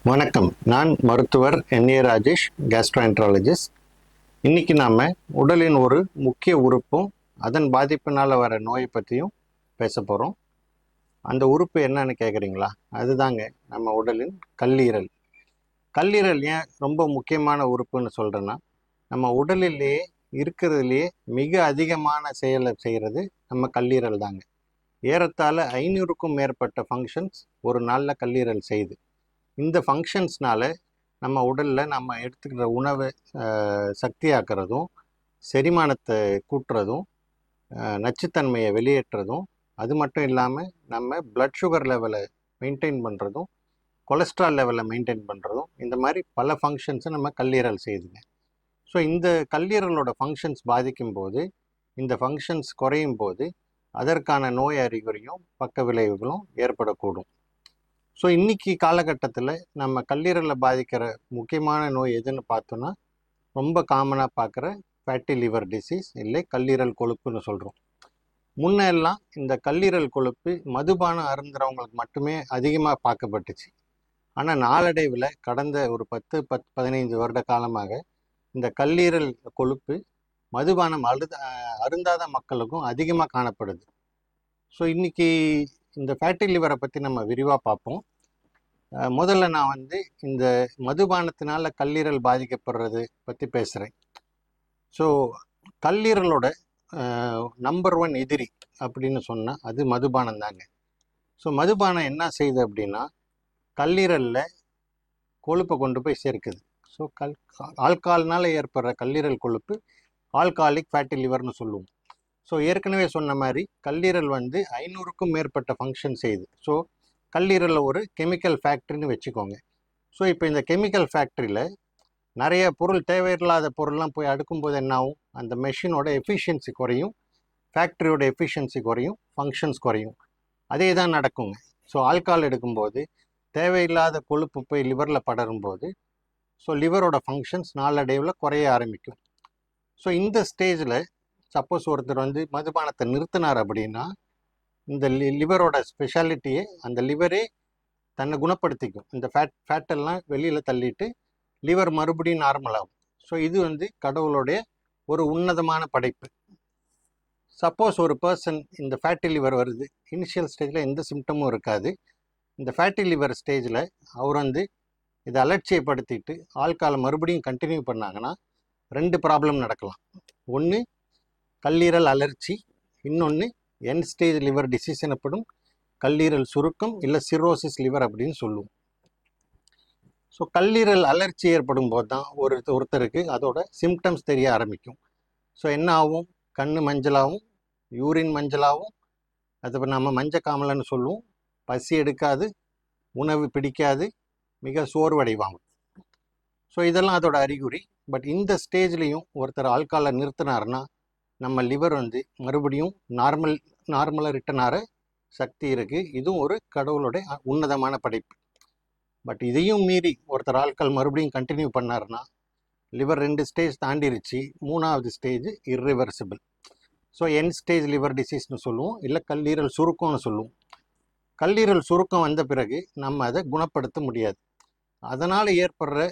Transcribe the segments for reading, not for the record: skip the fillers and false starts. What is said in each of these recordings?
வணக்கம். நான் மருத்துவர் என்.ஏ. ராஜேஷ், கேஸ்ட்ரோஎன்ட்ராலஜிஸ்ட். இன்னைக்கு நாம உடலின் ஒரு முக்கிய உறுப்பும் அதன் பாதிப்பினால் வர நோயை பற்றியும் பேச போகிறோம். அந்த உறுப்பு என்னன்னு கேட்குறீங்களா? அதுதாங்க நம்ம உடலின் கல்லீரல். கல்லீரல் ஏன் ரொம்ப முக்கியமான உறுப்புன்னு சொல்கிறேன்னா, நம்ம உடலிலேயே இருக்கிறதுலையே மிக அதிகமான செயலை செய்கிறது நம்ம கல்லீரல் தாங்க. ஏறத்தாழ 500க்கும் மேற்பட்ட ஃபங்க்ஷன்ஸ் ஒரு நாளில் கல்லீரல் செய்யுது. இந்த ஃபங்க்ஷன்ஸ்னால நம்ம உடலில் நம்ம எடுத்துக்கிற உணவை சக்தியாக்குறதும், செரிமானத்தை கூட்டுறதும், நச்சுத்தன்மையை வெளியேற்றுறதும், அது மட்டும் இல்லாமல் நம்ம பிளட் சுகர் லெவலை மெயின்டைன் பண்ணுறதும், கொலஸ்ட்ரால் லெவலை மெயின்டைன் பண்ணுறதும், இந்த மாதிரி பல ஃபங்க்ஷன்ஸை நம்ம கல்லீரல் செய்யுதுங்க. ஸோ இந்த கல்லீரலோட ஃபங்க்ஷன்ஸ் பாதிக்கும் போது, இந்த ஃபங்க்ஷன்ஸ் குறையும் போது அதற்கான நோய் அறிகுறியும் பக்க விளைவுகளும் ஏற்படக்கூடும். ஸோ இன்றைக்கி காலகட்டத்தில் நம்ம கல்லீரலில் பாதிக்கிற முக்கியமான நோய் எதுன்னு பார்த்தோன்னா, ரொம்ப காமனாக பார்க்குற ஃபேட்டி லிவர் டிசீஸ், இல்லை கல்லீரல் கொழுப்புன்னு சொல்கிறோம். முன்னெல்லாம் இந்த கல்லீரல் கொழுப்பு மதுபானம் அருந்துறவங்களுக்கு மட்டுமே அதிகமாக பார்க்கப்பட்டுச்சு. ஆனால் நாளடைவில் கடந்த ஒரு 15 வருட காலமாக இந்த கல்லீரல் கொழுப்பு மதுபானம் அருந்தாத மக்களுக்கும் அதிகமாக காணப்படுது. ஸோ இன்றைக்கி இந்த ஃபேட்டி லிவரை பற்றி நம்ம விரிவாக பார்ப்போம். முதல்ல நான் இந்த மதுபானத்தினால கல்லீரல் பாதிக்கப்படுறது பற்றி பேசுகிறேன். ஸோ கல்லீரலோட நம்பர் 1 எதிரி அப்படின்னு சொன்னால் அது மதுபானம் தாங்க. ஸோ மதுபானம் என்ன செய்யுது அப்படின்னா, கல்லீரலில் கொழுப்பை கொண்டு போய் சேர்க்குது. ஸோ ஆல்கால்னால் ஏற்படுற கல்லீரல் கொழுப்பு ஆல்காலிக் ஃபேட்டி லிவர்னு சொல்லுவோம். ஸோ ஏற்கனவே சொன்ன மாதிரி கல்லீரல் 500க்கும் மேற்பட்ட ஃபங்க்ஷன் செய்யுது. ஸோ கல்லீரலில் ஒரு கெமிக்கல் ஃபேக்ட்ரின்னு வச்சுக்கோங்க. ஸோ இப்போ இந்த கெமிக்கல் ஃபேக்ட்ரியில் நிறைய பொருள், தேவையில்லாத பொருள்லாம் போய் அடுக்கும்போது என்ன ஆகும்? அந்த மெஷினோட எஃபிஷியன்சி குறையும், ஃபேக்ட்ரியோட எஃபிஷியன்சி குறையும், ஃபங்க்ஷன்ஸ் குறையும். அதே தான் நடக்குங்க. ஸோ ஆல்கால் எடுக்கும்போது தேவையில்லாத கொழுப்பு போய் லிவரில் படரும்போது ஸோ லிவரோட ஃபங்க்ஷன்ஸ் நாளடைவில் குறைய ஆரம்பிக்கும். ஸோ இந்த ஸ்டேஜில் சப்போஸ் ஒருத்தர் மதுபானத்தை நிறுத்தினார் அப்படின்னா, இந்த லிவரோட ஸ்பெஷாலிட்டியே அந்த லிவரே தன்னை குணப்படுத்திக்கும். இந்த ஃபேட்டெல்லாம் வெளியில் தள்ளிட்டு லிவர் மறுபடியும் நார்மல் ஆகும். ஸோ இது கடவுளுடைய ஒரு உன்னதமான படைப்பு. சப்போஸ் ஒரு பர்சன் இந்த ஃபேட்டி லிவர் வருது, இனிஷியல் ஸ்டேஜில் எந்த சிம்டமும் இருக்காது. இந்த ஃபேட்டி லிவர் ஸ்டேஜில் அவர் இதை அலட்சியப்படுத்திட்டு ஆல்காலை மறுபடியும் கண்டினியூ பண்ணாங்கன்னா 2 ப்ராப்ளம் நடக்கலாம். ஒன்று கல்லீரல் அலர்ச்சி, இன்னொன்று எண்ட் ஸ்டேஜ் லிவர் டிசீஸ் எனப்படும் கல்லீரல் சுருக்கம், இல்லை சிரோசிஸ் லிவர் அப்படின்னு சொல்லுவோம். ஸோ கல்லீரல் அலர்ச்சி ஏற்படும் போது தான் ஒருத்தருக்கு அதோட சிம்டம்ஸ் தெரிய ஆரம்பிக்கும். ஸோ என்ன ஆகும்? கண் மஞ்சளாகவும், யூரின் மஞ்சளாகவும், அது நம்ம மஞ்சக்காமலைன்னு சொல்லுவோம். பசி எடுக்காது, உணவு பிடிக்காது, மிக சோர்வடைவாங்க. ஸோ இதெல்லாம் அதோட அறிகுறி. பட் இந்த ஸ்டேஜ்லேயும் ஒருத்தர் ஆல்காலை நிறுத்தினார்னா நம்ம லிவர் மறுபடியும் நார்மலாக ரிட்டர்ன் ஆகிற சக்தி இருக்குது. இதுவும் ஒரு கடவுளுடைய உன்னதமான படைப்பு. பட் இதையும் மீறி ஒருத்தர் ஆல்கால் மறுபடியும் கண்டினியூ பண்ணார்னா லிவர் 2 ஸ்டேஜ் தாண்டிருச்சு. 3வது stage irreversible. So end stage liver டிசீஸ்னு சொல்லுவோம், இல்லை கல்லீரல் சுருக்கம்னு சொல்லுவோம். கல்லீரல் சுருக்கம் வந்த பிறகு நம்ம அதை குணப்படுத்த முடியாது. அதனால் ஏற்படுற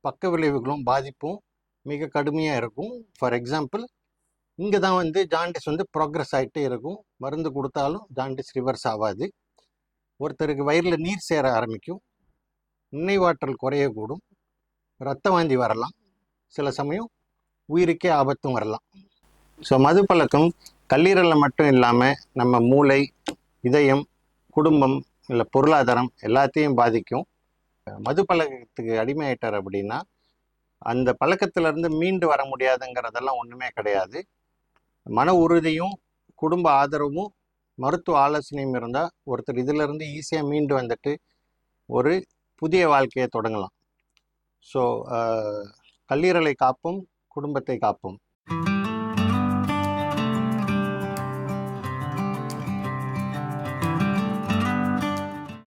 பக்க விளைவுகளும் பாதிப்பும் மிக கடுமையாக இருக்கும். ஃபார் எக்ஸாம்பிள், இங்கே தான் ஜாண்டிஸ் ப்ராக்ரஸ் ஆகிட்டே இருக்கும். மருந்து கொடுத்தாலும் ஜாண்டிஸ் ரிவர்ஸ் ஆகாது. ஒருத்தருக்கு வயிறில் நீர் சேர ஆரம்பிக்கும், நினைவாற்றல் குறையக்கூடும், இரத்த வாந்தி வரலாம், சில சமயம் உயிருக்கே ஆபத்தும் வரலாம். ஸோ மது பழக்கம் கல்லீரலில் மட்டும் இல்லாமல் நம்ம மூளை, இதயம், குடும்பம், இல்லை பொருளாதாரம் எல்லாத்தையும் பாதிக்கும். மது பழக்கத்துக்கு அடிமையாயிட்டார் அப்படின்னா அந்த பழக்கத்திலேருந்து மீண்டு வர முடியாதுங்கிறதெல்லாம் ஒன்றுமே கிடையாது. மன உறுதியும் குடும்ப ஆதரவும் மருத்துவ ஆலோசனையும் இருந்தால் ஒருத்தர் இதிலிருந்து ஈஸியாக மீண்டு வந்துட்டு ஒரு புதிய வாழ்க்கையை தொடங்கலாம். ஸோ கல்லீரலை காப்போம், குடும்பத்தை காப்போம்.